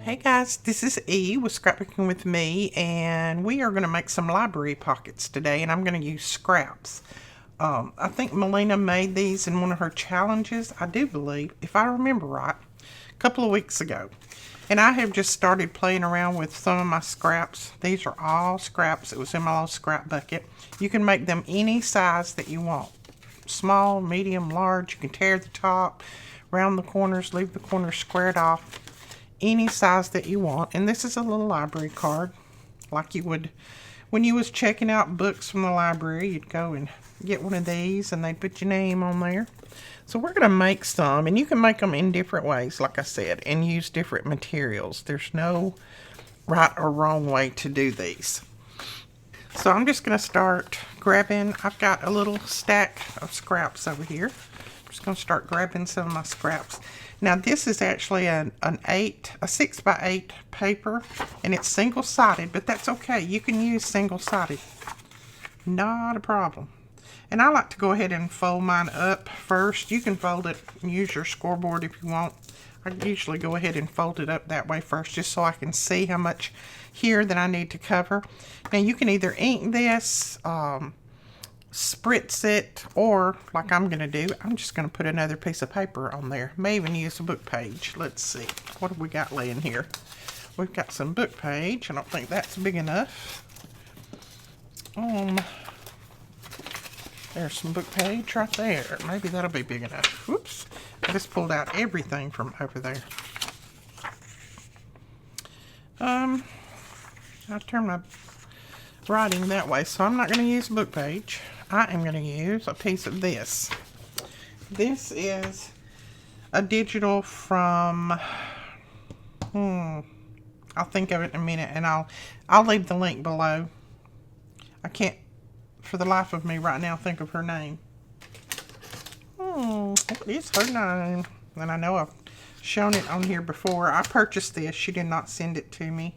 Hey guys, this is E with Scrapbooking with Me, and we are going to make some library pockets today, and I'm going to use scraps. I think Melina made these in one of her challenges, I do believe, if I remember right, a couple of weeks ago. And I have just started playing around with some of my scraps. These are all scraps. It was in my little scrap bucket. You can make them any size that you want. Small, medium, large. You can tear the top, round the corners, leave the corners squared off. Any size that you want. And this is a little library card, like you would when you was checking out books from the library. You'd go and get one of these and they'd put your name on there. So we're going to make some, and you can make them in different ways, like I said, and use different materials. There's no right or wrong way to do these. So I'm just going to start grabbing. I've got a little stack of scraps over here. I'm just going to start grabbing some of my scraps. Now this is actually a 6x8 paper, and it's single-sided, but that's okay. You can use single-sided. Not a problem. And I like to go ahead and fold mine up first. You can fold it and use your scoreboard if you want. I usually go ahead and fold it up that way first, just so I can see how much here that I need to cover. Now you can either ink this, spritz it, or like I'm going to do, I'm just going to put another piece of paper on there. May even use a book page. Let's see. What have we got laying here? We've got some book page. I don't think that's big enough. There's some book page right there. Maybe that'll be big enough. Whoops. I just pulled out everything from over there. I turned my writing that way, so I'm not going to use a book page. I am going to use a piece of this. This is a digital from, I'll think of it in a minute, and I'll leave the link below. I can't, for the life of me right now, think of her name. What is her name? And I know I've shown it on here before. I purchased this. She did not send it to me.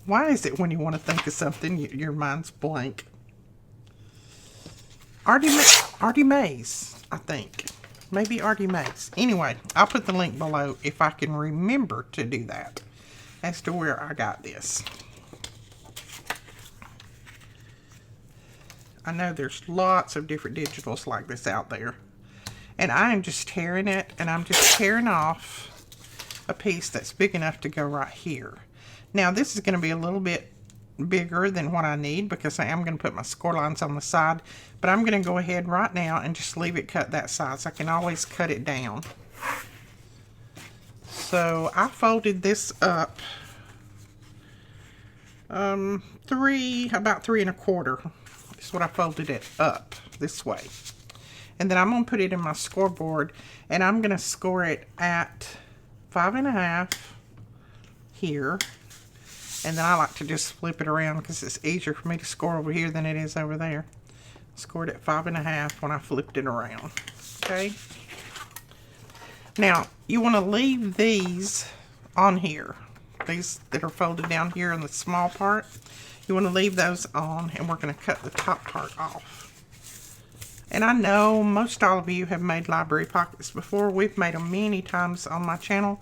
Why is it when you want to think of something, your mind's blank? Artie Mays, I think. Maybe Artie Mays. Anyway, I'll put the link below if I can remember to do that, as to where I got this. I know there's lots of different digitals like this out there. And I am just tearing it, and I'm just tearing off a piece that's big enough to go right here. Now this is going to be a little bit bigger than what I need, because I am going to put my score lines on the side, but I'm going to go ahead right now and just leave it cut that size. I can always cut it down. So I folded this up about 3 1/4. That's what I folded it up this way. And then I'm going to put it in my scoreboard, and I'm going to score it at 5 1/2 here. And then I like to just flip it around because it's easier for me to score over here than it is over there. Scored at 5 1/2 when I flipped it around. Okay. Now you want to leave these on here. These that are folded down here in the small part. You want to leave those on, and we're going to cut the top part off. And I know most all of you have made library pockets before. We've made them many times on my channel.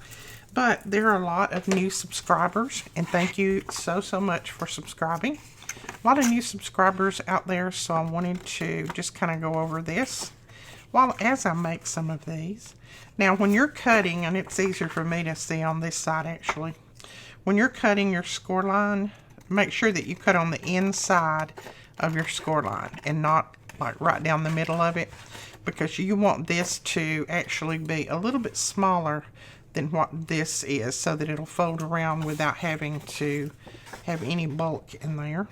But there are a lot of new subscribers, and thank you so much for subscribing. A lot of new subscribers out there, so I wanted to just kind of go over this as I make some of these. Now when you're cutting, and it's easier for me to see on this side actually, when you're cutting your score line, make sure that you cut on the inside of your score line and not like right down the middle of it, because you want this to actually be a little bit smaller than what this is, so that it'll fold around without having to have any bulk in there.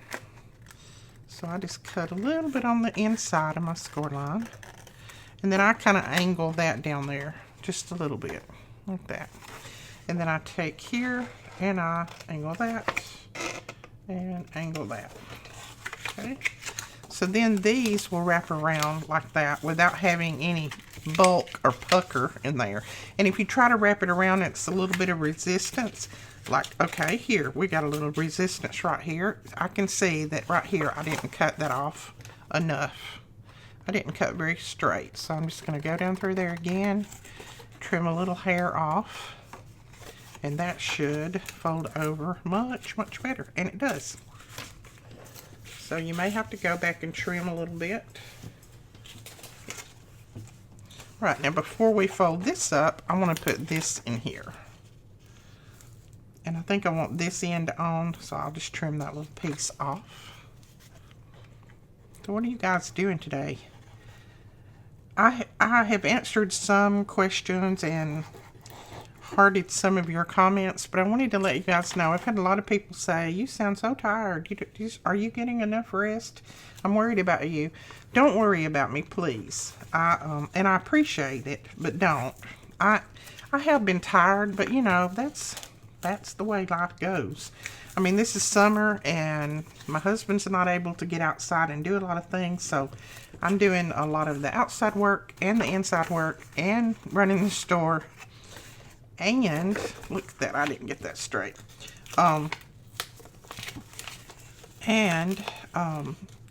So I just cut a little bit on the inside of my score line, and then I kind of angle that down there just a little bit like that. And then I take here and I angle that and angle that. Okay, so then these will wrap around like that without having any bulk or pucker in there. And if you try to wrap it around, it's a little bit of resistance. Like, okay, here we got a little resistance right here. I can see that right here I didn't cut that off enough. I didn't cut very straight, so I'm just going to go down through there again, trim a little hair off, and that should fold over much, much better, and it does. So you may have to go back and trim a little bit. Right, now before we fold this up, I want to put this in here. And I think I want this end on, so I'll just trim that little piece off. So what are you guys doing today? I have answered some questions and hearted some of your comments, but I wanted to let you guys know, I've had a lot of people say, you sound so tired. Are you getting enough rest? I'm worried about you. Don't worry about me, please. And I appreciate it, but don't. I have been tired, but you know, that's the way life goes. I mean, this is summer, and my husband's not able to get outside and do a lot of things, so I'm doing a lot of the outside work and the inside work and running the store. And look at that, I didn't get that straight.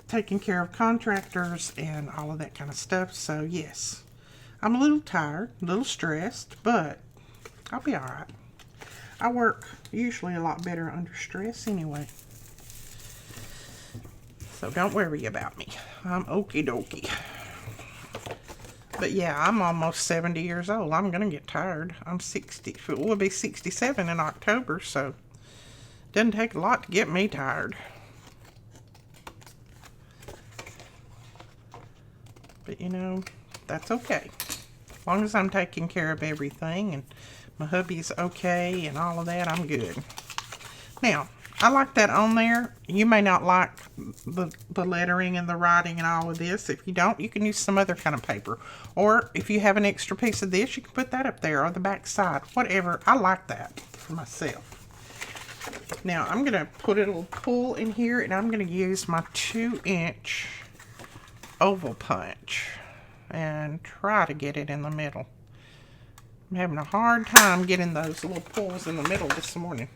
Taking care of contractors and all of that kind of stuff. So yes, I'm a little tired, a little stressed, but I'll be all right. I work usually a lot better under stress anyway. So don't worry about me. I'm okie dokie. But yeah, I'm almost 70 years old. I'm going to get tired. I'm 60. We'll be 67 in October, so it doesn't take a lot to get me tired. But you know, that's okay. As long as I'm taking care of everything and my hubby's okay and all of that, I'm good. Now, I like that on there. You may not like the lettering and the writing and all of this. If you don't, you can use some other kind of paper. Or if you have an extra piece of this, you can put that up there or the back side. Whatever. I like that for myself. Now, I'm going to put a little pull in here, and I'm going to use my 2-inch oval punch and try to get it in the middle. I'm having a hard time getting those little pulls in the middle this morning.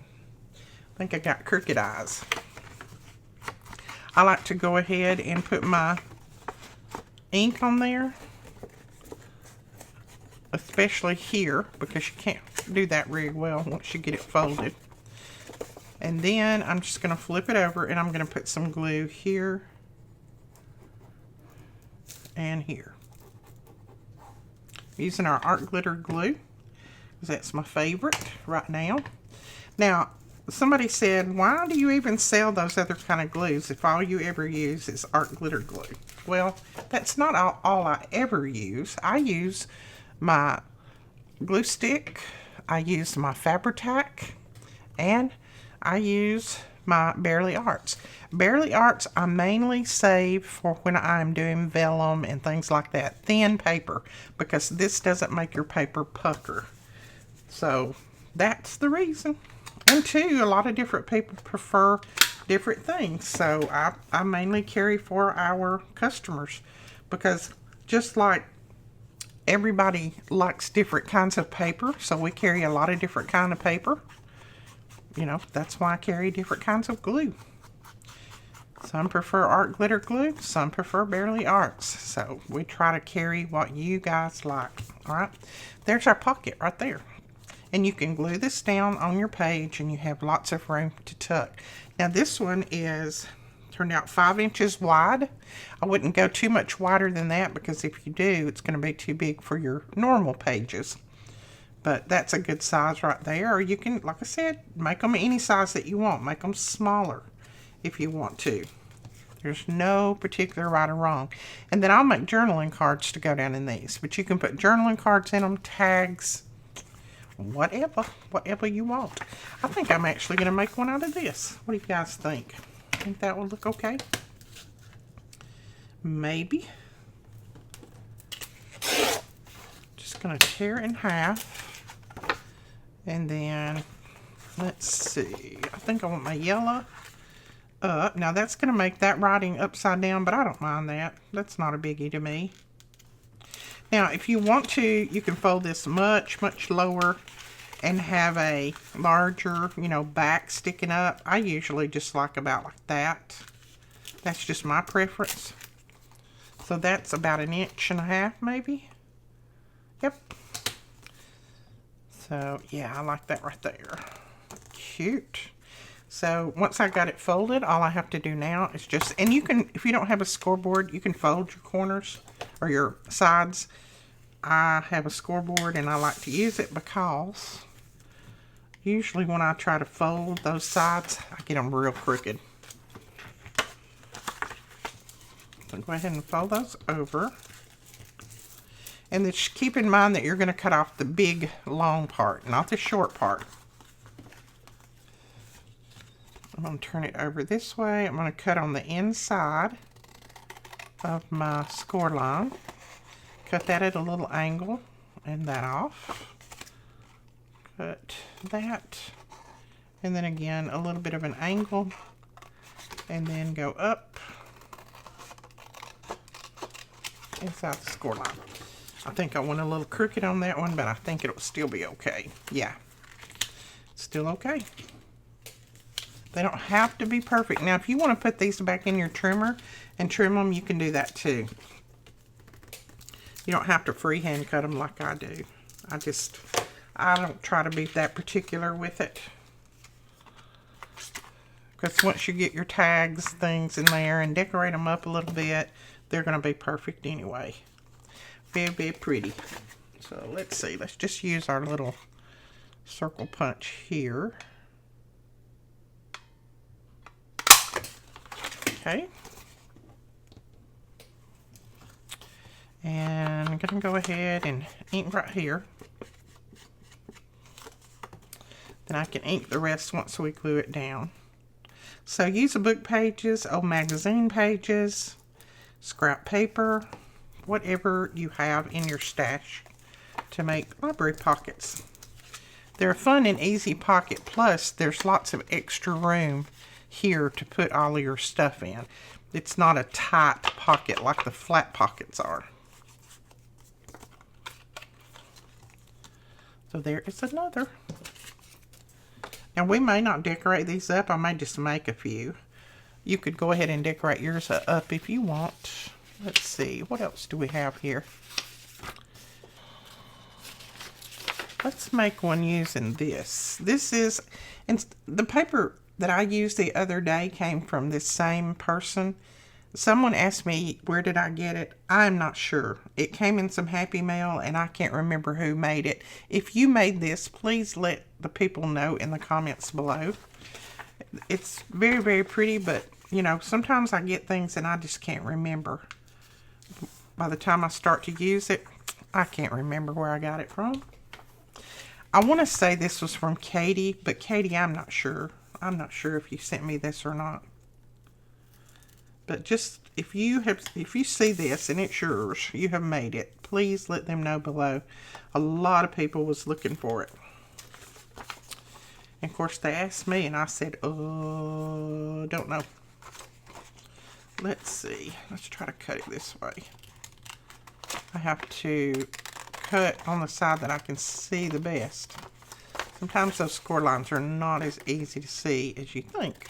I think I got crooked eyes. I like to go ahead and put my ink on there, especially here, because you can't do that very well once you get it folded. And then I'm just going to flip it over, and I'm going to put some glue here and here. I'm using our art glitter glue, because that's my favorite right now. Now, somebody said, why do you even sell those other kind of glues if all you ever use is art glitter glue? Well, that's not all I ever use. I use my glue stick, I use my Fabri-Tac, and I use my Bearly Arts. Bearly Arts I mainly save for when I'm doing vellum and things like that. Thin paper, because this doesn't make your paper pucker. So that's the reason. And two, a lot of different people prefer different things. So I mainly carry for our customers, because just like everybody likes different kinds of paper, so we carry a lot of different kind of paper. You know, that's why I carry different kinds of glue. Some prefer art glitter glue, some prefer Bearly Arts. So we try to carry what you guys like. All right, there's our pocket right there. And you can glue this down on your page, and you have lots of room to tuck. Now this one turned out 5 inches wide. I wouldn't go too much wider than that, because if you do, it's going to be too big for your normal pages. But that's a good size right there. Or you can, like I said, make them any size that you want. Make them smaller if you want to. There's no particular right or wrong. And then I'll make journaling cards to go down in these. But you can put journaling cards in them, tags, whatever you want. I think I'm actually going to make one out of this. What do you guys think? Think that would look okay? Maybe. Just going to tear it in half. And then, let's see. I think I want my yellow up. Now that's going to make that writing upside down, but I don't mind that. That's not a biggie to me. Now, if you want to, you can fold this much, much lower and have a larger, back sticking up. I usually just like about like that. That's just my preference. So that's about 1.5 inches, maybe. Yep. So, yeah, I like that right there. Cute. So, once I got it folded, all I have to do now is just, and you can, if you don't have a scoreboard, you can fold your corners or your sides. I have a scoreboard and I like to use it because usually when I try to fold those sides, I get them real crooked. So go ahead and fold those over. And just keep in mind that you're going to cut off the big, long part, not the short part. I'm going to turn it over this way. I'm going to cut on the inside of my score line. Cut that at a little angle and that off. Cut that. And then again, a little bit of an angle. And then go up inside the score line. I think I went a little crooked on that one, but I think it'll still be okay. Yeah, still okay. They don't have to be perfect. Now, if you want to put these back in your trimmer and trim them, you can do that too. You don't have to freehand cut them like I do. I don't try to be that particular with it. Because once you get your tags, things in there, and decorate them up a little bit, they're going to be perfect anyway. Very, very pretty. So let's see. Let's just use our little circle punch here. Okay. And I'm going to go ahead and ink right here. Then I can ink the rest once we glue it down. So use the book pages, old magazine pages, scrap paper, whatever you have in your stash to make library pockets. They're a fun and easy pocket, plus there's lots of extra room here to put all of your stuff in. It's not a tight pocket like the flat pockets are. So there is another. And we may not decorate these up. I may just make a few. You could go ahead and decorate yours up if you want. Let's see. What else do we have here? Let's make one using this. This is, and the paper that I used the other day came from this same person. Someone asked me, where did I get it? I'm not sure. It came in some Happy Mail, and I can't remember who made it. If you made this, please let the people know in the comments below. It's very, very pretty, but, you know, sometimes I get things and I just can't remember. By the time I start to use it, I can't remember where I got it from. I want to say this was from Katie, but Katie, I'm not sure. I'm not sure if you sent me this or not. But just, if you see this and it's yours, you have made it, please let them know below. A lot of people was looking for it. And of course they asked me and I said, don't know. Let's see. Let's try to cut it this way. I have to cut on the side that I can see the best. Sometimes those score lines are not as easy to see as you think.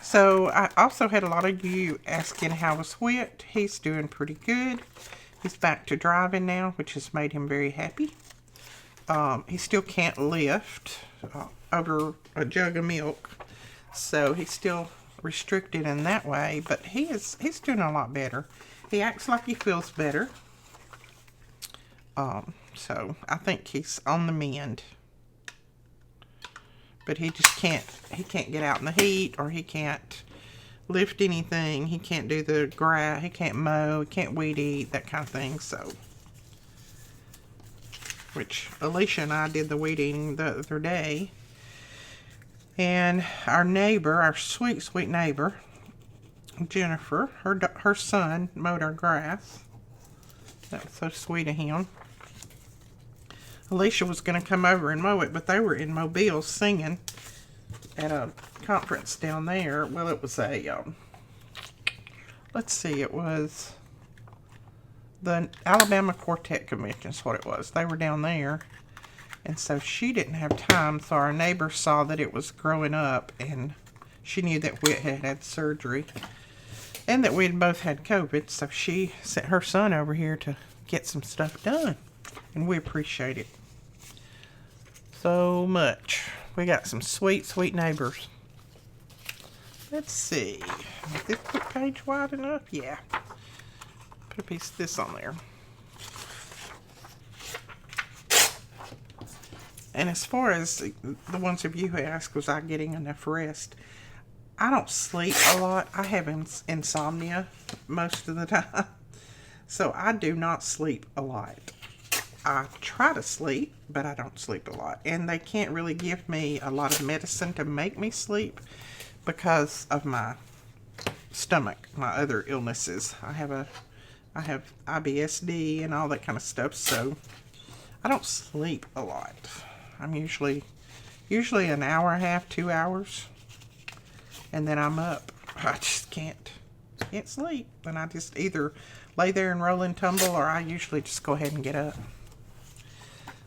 So I also had a lot of you asking how was Whit. He's doing pretty good. He's back to driving now, which has made him very happy. He still can't lift over a jug of milk, so he's still restricted in that way, but he's doing a lot better. He acts like he feels better. So I think he's on the mend. But he just can't get out in the heat, or he can't lift anything. He can't do the grass, he can't mow, he can't weed eat, that kind of thing. So, which Alicia and I did the weed eating the other day. And our neighbor, our sweet, sweet neighbor, Jennifer, her son mowed our grass. That was so sweet of him. Alicia was going to come over and mow it, but they were in Mobile singing at a conference down there. Well, it was a, let's see, it was the Alabama Quartet Convention is what it was. They were down there, and so she didn't have time, so our neighbor saw that it was growing up, and she knew that Whit had had surgery, and that we had both had COVID, so she sent her son over here to get some stuff done. And we appreciate it so much. We got some sweet, sweet neighbors. Let's see. Is this book page wide enough? Yeah. Put a piece of this on there. And as far as the ones of you who ask, was I getting enough rest? I don't sleep a lot. I have insomnia most of the time. So I do not sleep a lot. I try to sleep, but I don't sleep a lot. And they can't really give me a lot of medicine to make me sleep because of my stomach, my other illnesses. I have IBSD and all that kind of stuff, so I don't sleep a lot. I'm usually an hour and a half, 2 hours, and then I'm up. I just can't sleep. And I just either lay there and roll and tumble, or I usually just go ahead and get up.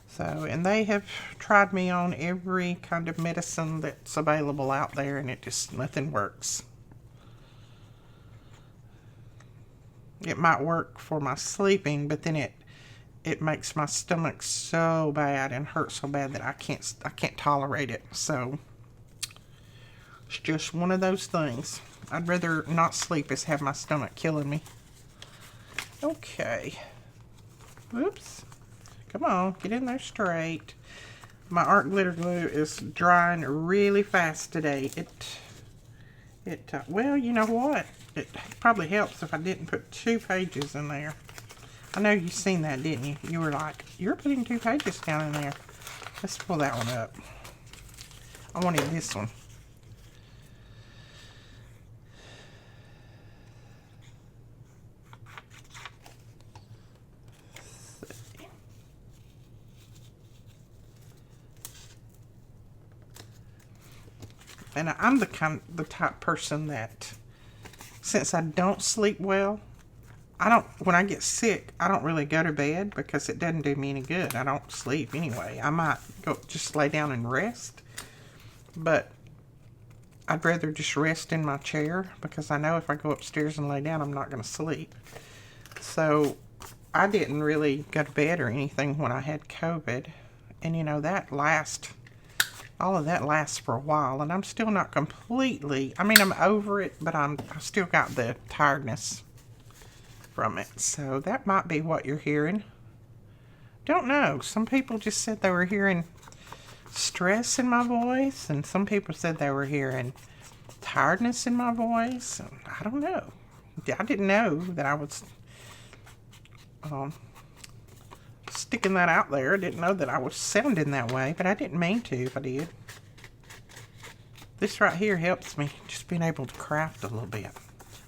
So, and they have tried me on every kind of medicine that's available out there, and nothing works. It might work for my sleeping, but then it makes my stomach so bad and hurts so bad that I can't tolerate it. So it's just one of those things. I'd rather not sleep as have my stomach killing me. Okay. Oops. Come on, get in there straight. My art glitter glue is drying really fast today. Well, you know what? It probably helps if I didn't put 2 pages in there. I know you seen that, didn't you? You were like, you're putting 2 pages down in there. Let's pull that one up. I wanted this one. And I'm the type person that, since I don't sleep well, when I get sick, I don't really go to bed because it doesn't do me any good. I don't sleep anyway. I might go just lay down and rest, but I'd rather just rest in my chair because I know if I go upstairs and lay down, I'm not going to sleep. So I didn't really go to bed or anything when I had COVID. And you know, all of that lasts for a while, and I'm still not completely, I mean, I'm over it, but I still got the tiredness from it. So that might be what you're hearing. Don't know. Some people just said they were hearing stress in my voice, and some people said they were hearing tiredness in my voice. I don't know. I didn't know that I was sticking that out there. I didn't know that I was sounding that way, but I didn't mean to if I did. This right here helps me just being able to craft a little bit.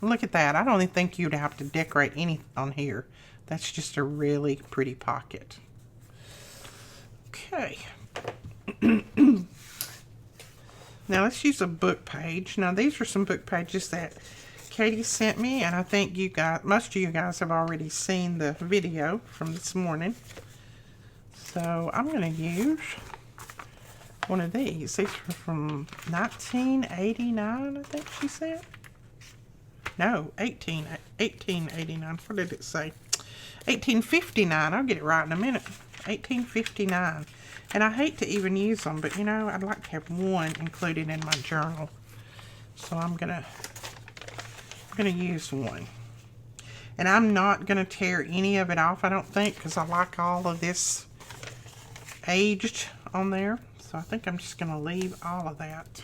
Look at that. I don't even think you'd have to decorate any on here. That's just a really pretty pocket. Okay. Now let's use a book page. Now these are some book pages that Katie sent me, and I think most of you guys have already seen the video from this morning. So I'm going to use one of these. These are from 1989, I think she said. No, 1889. What did it say? 1859. I'll get it right in a minute. 1859. And I hate to even use them, but you know, I'd like to have one included in my journal. So I'm gonna use one. And I'm not gonna tear any of it off, I don't think, because I like all of this aged on there. So I think I'm just gonna leave all of that.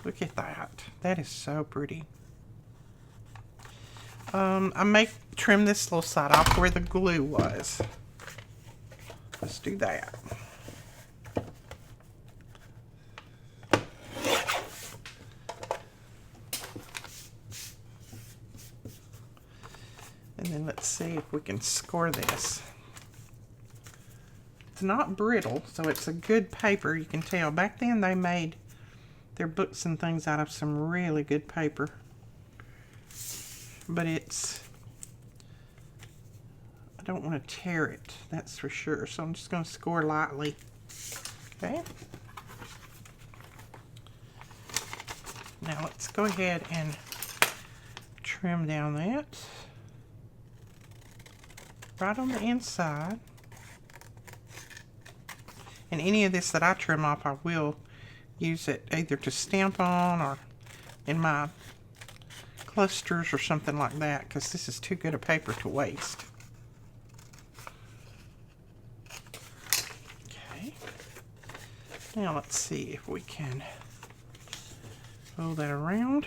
Look at that. That is so pretty. I may trim this little side off where the glue was. Let's do that. And then let's see if we can score this. It's not brittle, so it's a good paper. You can tell. Back then they made their books and things out of some really good paper. But I don't want to tear it, that's for sure. So I'm just going to score lightly. Okay. Now let's go ahead and trim down that. right on the inside. And any of this that I trim off, I will use it either to stamp on or in my clusters or something like that, because this is too good a paper to waste. Okay. Now let's see if we can fold that around.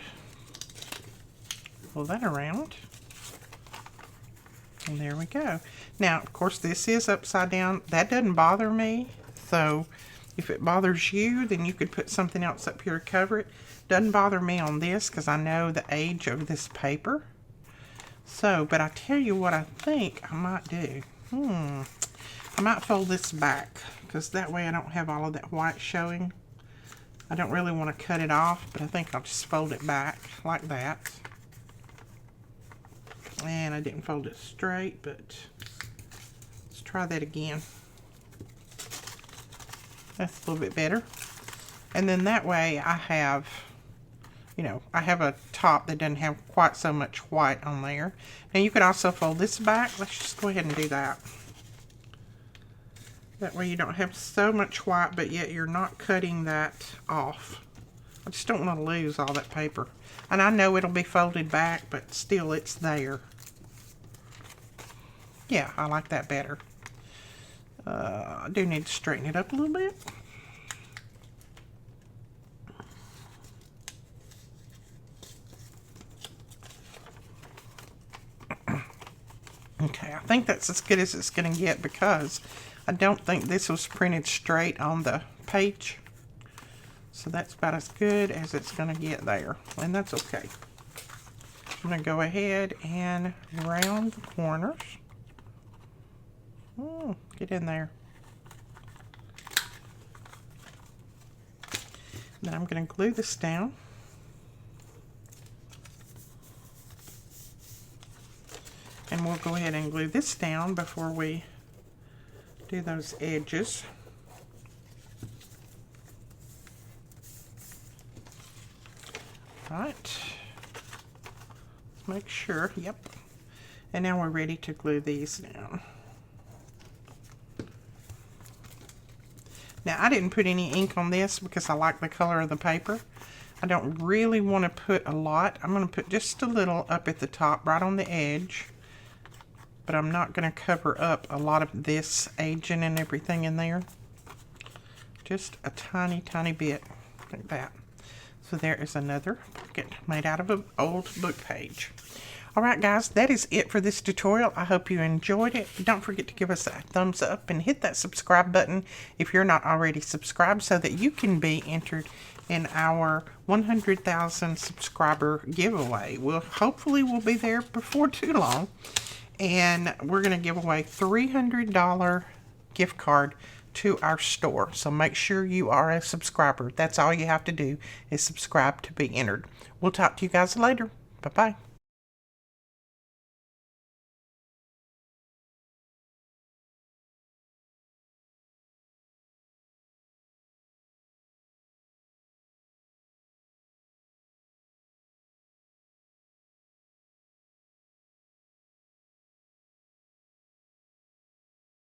Pull that around. And there we go. Now, of course, this is upside down. That doesn't bother me. So if it bothers you, then you could put something else up here to cover it. Doesn't bother me on this because I know the age of this paper. So, but I tell you what I think I might do. I might fold this back because that way I don't have all of that white showing. I don't really want to cut it off, but I think I'll just fold it back like that. And I didn't fold it straight, but let's try that again. That's a little bit better. And then that way I have, you know, I have a top that doesn't have quite so much white on there. Now you could also fold this back. Let's just go ahead and do that. That way you don't have so much white, but yet you're not cutting that off. I just don't want to lose all that paper. And I know it'll be folded back, but still it's there. Yeah, I like that better. I do need to straighten it up a little bit. Okay, I think that's as good as it's going to get because I don't think this was printed straight on the page. So that's about as good as it's going to get there. And that's okay. I'm going to go ahead and round the corners. Get in there. Then I'm going to glue this down. And we'll go ahead and glue this down before we do those edges. Right. Let's make sure. Yep. And now we're ready to glue these down. Now, I didn't put any ink on this because I like the color of the paper. I don't really want to put a lot. I'm going to put just a little up at the top, right on the edge. But I'm not going to cover up a lot of this aging and everything in there. Just a tiny, tiny bit like that. So there is another pocket made out of an old book page. Alright guys, that is it for this tutorial. I hope you enjoyed it. Don't forget to give us a thumbs up and hit that subscribe button if you're not already subscribed so that you can be entered in our 100,000 subscriber giveaway. Hopefully we'll be there before too long. And we're going to give away $300 gift card to our store. So make sure you are a subscriber. That's all you have to do is subscribe to be entered. We'll talk to you guys later. Bye-bye.